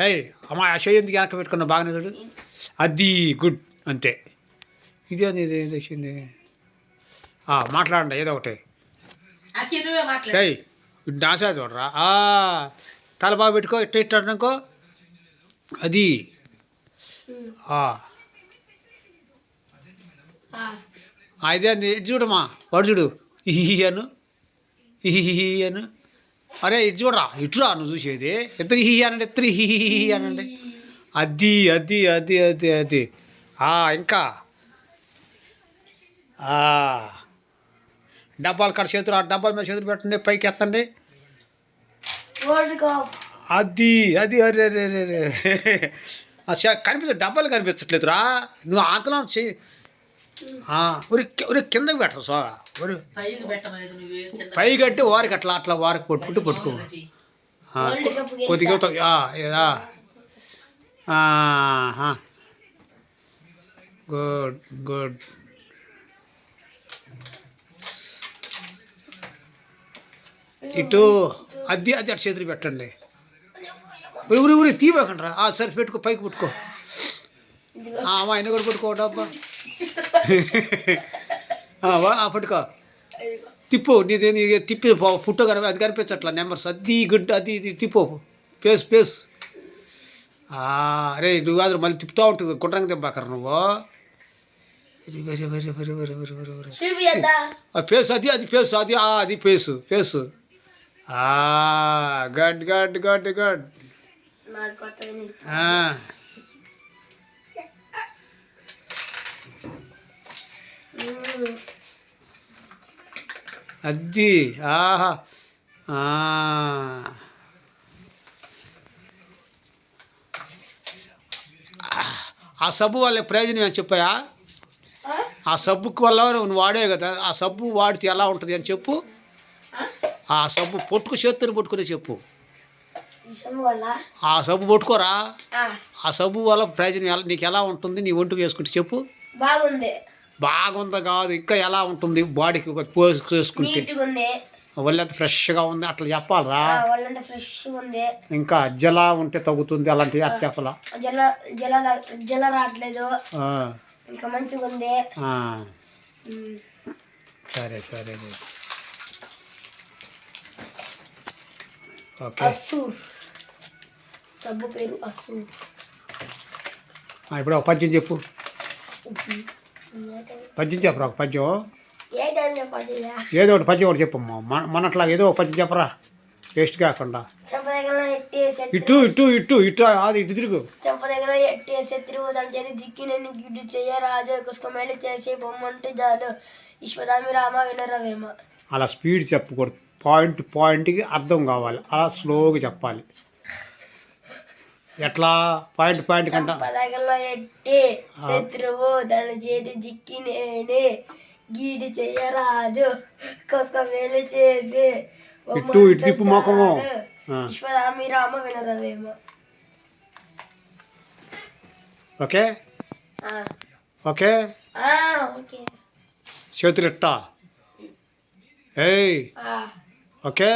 ఏయ్ అమ్మా ఆ చెయ్యి ఎందుకు వెనక పెట్టుకున్నా బాగానే చూడు అది గుడ్ అంతే ఇది అని ఇది ఏం వచ్చింది మాట్లాడండి ఏదో ఒకటి ఏయ్ డాన్సా చూడరా తల బాగా పెట్టుకో ఇట్ట ఇట్టనుకో అది ఇదే అంది ఇటు చూడమ్మా వాడు చూడు ఇహిహియను ఇహిహియను అరే ఇటు చూడరా ఇటురా నువ్వు చూసేది ఇద్దరు హిహి అనండి ఇద్దరు హిహి అనండి అది అది అది అది అది ఇంకా డబ్బాలు కాడ చేతులు ఆ డబ్బాల మీద చేతులు పెట్టండి పైకి ఎత్తండి అది అది అరే అరే అరే కనిపించదు డబ్బాలు కనిపించట్లేదురా నువ్వు అంతలో చెయ్యి ఉరి కిందకి పెట్టరు సో ఉరి పై కట్టి వారికి అట్లా అట్లా వారికి పట్టుకుంటూ పట్టుకో కొద్దిగా గుడ్ గుడ్ ఇటు అది అది అటు చేతులు పెట్టండి ఉరి ఉరి ఉరి తీయకండి సరి పెట్టుకో పైకి పెట్టుకో అమ్మా ఆయన కూడా పట్టుకో డబ్బా పట్టుకో తిప్పు నీది తిప్పి పుట్టు కనిపి అది కనిపించట్లా నెంబర్స్ అది గుడ్ అది ఇది తిప్పు పేస్ పేస్ అరే నువ్వు కాదు మళ్ళీ తిప్పుతూ ఉంటుంది గుండ్రంగా తిప్పాకరు నువ్వు very very very very very very very face అది అది పేసు అది అది పేసు పేసు గడ్ గడ్ గడ్ గడ్ అది ఆహా ఆ సబ్బు వల్ల ప్రయోజనం అని చెప్పాయా ఆ సబ్బుకి వల్ల నువ్వు వాడే కదా ఆ సబ్బు వాడితే ఎలా ఉంటుంది అని చెప్పు ఆ సబ్బు చేతులు పట్టుకునే చెప్పు ఆ సబ్బు పట్టుకోరా ఆ సబ్బు వల్ల ప్రయోజనం నీకు ఎలా ఉంటుంది నీ ఒంటికి వేసుకుంటే చెప్పు బాగుందా కాదు ఇంకా ఎలా ఉంటుంది బాడీకి వేసుకుంటే ఒళ్ళంతా ఫ్రెష్గా ఉంది అట్లా చెప్పాలరా ఇంకా జల ఉంటే తగ్గుతుంది అలాంటివి అట్లా చెప్పాలా జల రావట్లేదు ఇంకా మంచిగా ఉంది సరే సరే అసూర్ సబ్బు పేరు అసూర్ ఇప్పుడు ఒక పద్యం చెప్పు పద్యం చెప్పరా ఒక పద్యం ఏదో ఒకటి పద్యం ఒకటి చెప్పమ్మా మనట్లా ఏదో ఒక పద్యం చెప్పరా వేస్ట్ కాకుండా ఇటు ఇటు ఇటు ఇటు అది ఇటు తిరుగు చెంప దగ్గర ఎట్టి శత్రువు తన చేతి జిక్కి నేను గిడ్డు చెయ్యరాజు కుసుకమేళి చేసి బొమ్మంటే చాలు విశ్వదామి రామ వినరవేమ అలా స్పీడ్ చెప్పకూడదు పాయింట్కి అర్థం కావాలి అలా స్లోగా చెప్పాలి ఎట్లా పాయింట్ కంట పదగల్లో ఎట్టి శత్రువు తన చేతి జిక్కి నేనే గీడి చెయ్యరాజు కుసుకమేళి చేసి ఇటు ఇటు తిప్పు మొఖము విశ్వదామి రామ వినరవేమ ఓకే ఓకే చేతులు ఇట్టా ఏయ్ ఓకే